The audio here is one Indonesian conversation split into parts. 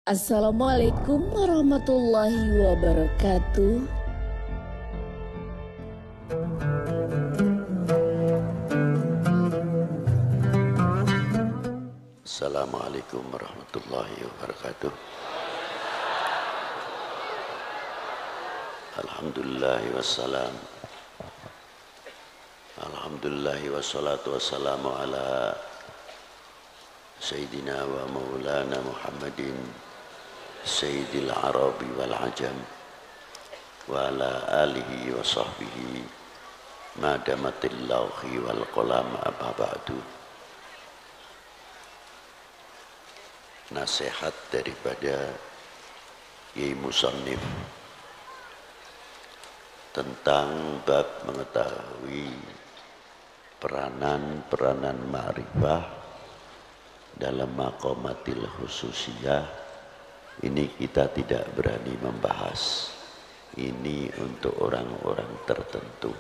Assalamualaikum warahmatullahi wabarakatuh. Assalamualaikum warahmatullahi wabarakatuh. Alhamdulillahi wassalam. Alhamdulillahi wassalatu wassalamu ala Sayyidina wa maulana Muhammadin Sayyidil Arabi wal Ajam wa ala alihi wa sahbihi madamatil lawhi wal qalam amma ba'du. Nasihat daripada Kiai Musannif tentang bab mengetahui peranan ma'rifah dalam maqamatil khususiyah. Ini kita tidak berani membahas. Ini untuk orang-orang tertentu.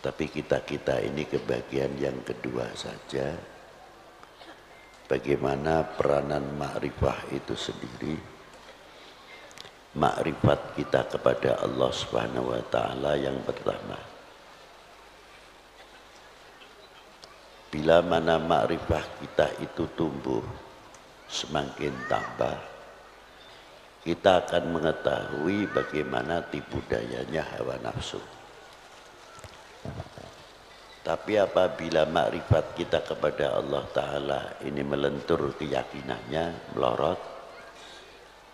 Tapi kita ini kebagian yang kedua saja. Bagaimana peranan ma'rifah itu sendiri. Ma'rifat kita kepada Allah Subhanahu wa ta'ala yang pertama. Bila mana ma'rifah kita itu tumbuh, semakin tambah, kita akan mengetahui bagaimana tipu dayanya hawa nafsu. Tapi apabila makrifat kita kepada Allah Ta'ala ini melentur keyakinannya, melorot,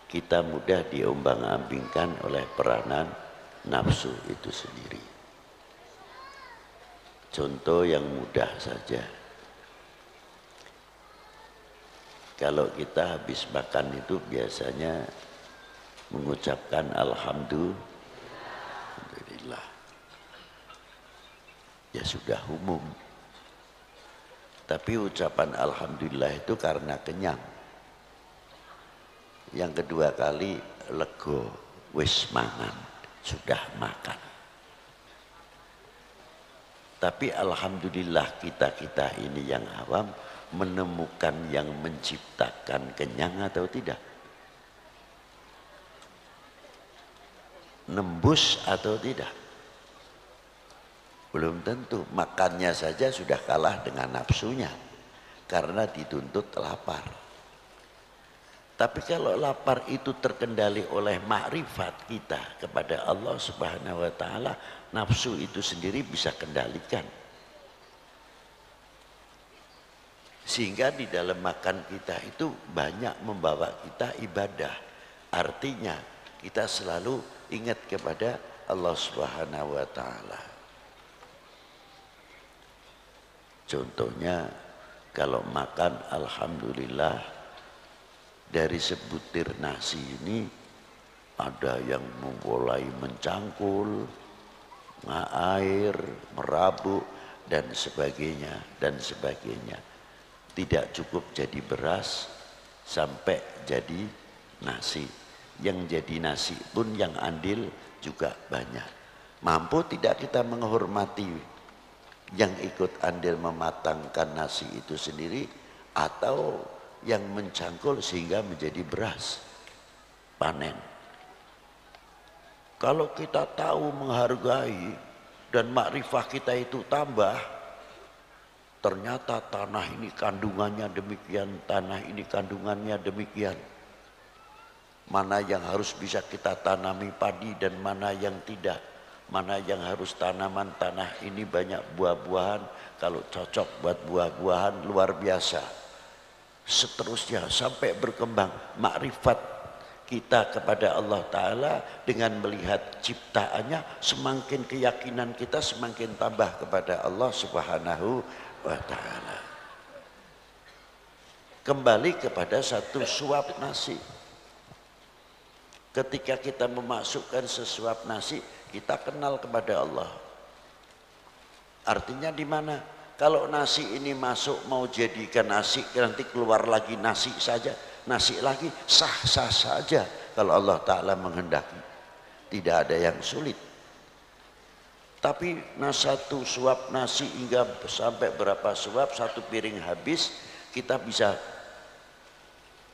kita mudah diombang-ambingkan oleh peranan nafsu itu sendiri. Contoh yang mudah saja. Kalau kita habis makan itu biasanya mengucapkan Alhamdulillah. Ya sudah umum. Tapi ucapan Alhamdulillah itu karena kenyang. Yang kedua kali lego, wis mangan, sudah makan. Tapi Alhamdulillah kita ini yang awam menemukan yang menciptakan kenyang atau tidak? Nembus atau tidak? Belum tentu. Makannya saja sudah kalah dengan nafsunya karena dituntut lapar. Tapi kalau lapar itu terkendali oleh makrifat kita kepada Allah Subhanahu wa ta'ala, nafsu itu sendiri bisa kendalikan. Sehingga di dalam makan kita itu banyak membawa kita ibadah. Artinya kita selalu ingat kepada Allah Subhanahu wa ta'ala. Contohnya kalau makan Alhamdulillah, dari sebutir nasi ini ada yang mulai mencangkul, air, merabuk dan sebagainya dan sebagainya. Tidak cukup jadi beras sampai jadi nasi. Yang jadi nasi pun yang andil juga banyak. Mampu tidak kita menghormati yang ikut andil mematangkan nasi itu sendiri atau yang mencangkul sehingga menjadi beras panen. Kalau kita tahu menghargai dan makrifah kita itu tambah, ternyata tanah ini kandungannya demikian, tanah ini kandungannya demikian. Mana yang harus bisa kita tanami padi dan mana yang tidak. Mana yang harus tanaman tanah ini banyak buah-buahan, kalau cocok buat buah-buahan luar biasa. Seterusnya sampai berkembang makrifat kita kepada Allah Ta'ala dengan melihat ciptaannya, semakin keyakinan kita semakin tambah kepada Allah Subhanahu wa ta'ala. Kembali kepada satu suap nasi. Ketika kita memasukkan sesuap nasi, kita kenal kepada Allah. Artinya di mana? Kalau nasi ini masuk mau jadikan nasi, nanti keluar lagi nasi saja, nasi lagi, sah-sah saja kalau Allah Ta'ala menghendaki. Tidak ada yang sulit. Tapi satu suap nasi hingga sampai berapa suap, satu piring habis, kita bisa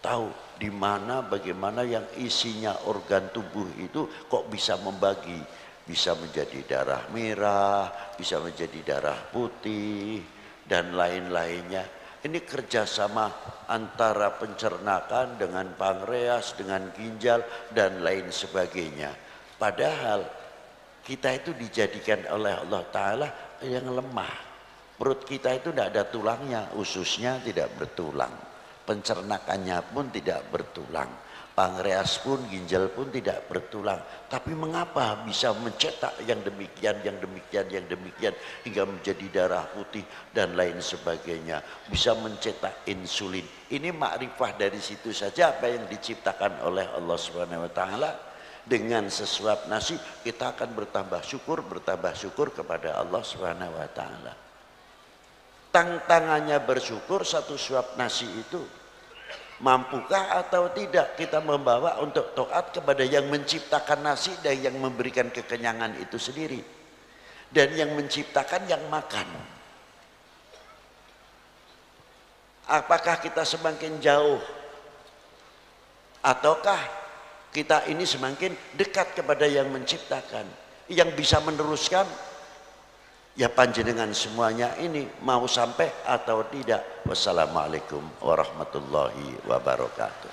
tahu di mana bagaimana yang isinya organ tubuh itu kok bisa membagi, bisa menjadi darah merah, bisa menjadi darah putih dan lain-lainnya. Ini kerjasama antara pencernakan dengan pankreas, dengan ginjal dan lain sebagainya. Padahal kita itu dijadikan oleh Allah Ta'ala yang lemah. Perut kita itu tidak ada tulangnya, ususnya tidak bertulang, pencernakannya pun tidak bertulang, pankreas pun, ginjal pun tidak bertulang. Tapi mengapa bisa mencetak yang demikian, yang demikian, yang demikian hingga menjadi darah putih dan lain sebagainya, bisa mencetak insulin. Ini makrifah dari situ saja apa yang diciptakan oleh Allah Subhanahu wa taala. Dengan sesuap nasi kita akan bertambah syukur kepada Allah Subhanahu wa taala. Tantangannya bersyukur satu suap nasi itu. Mampukah atau tidak kita membawa untuk taat kepada yang menciptakan nasi dan yang memberikan kekenyangan itu sendiri. Dan yang menciptakan yang makan. Apakah kita semakin jauh? Ataukah kita ini semakin dekat kepada yang menciptakan, yang bisa meneruskan? Ya panjenengan semuanya ini mau sampai atau tidak. Wassalamualaikum warahmatullahi wabarakatuh.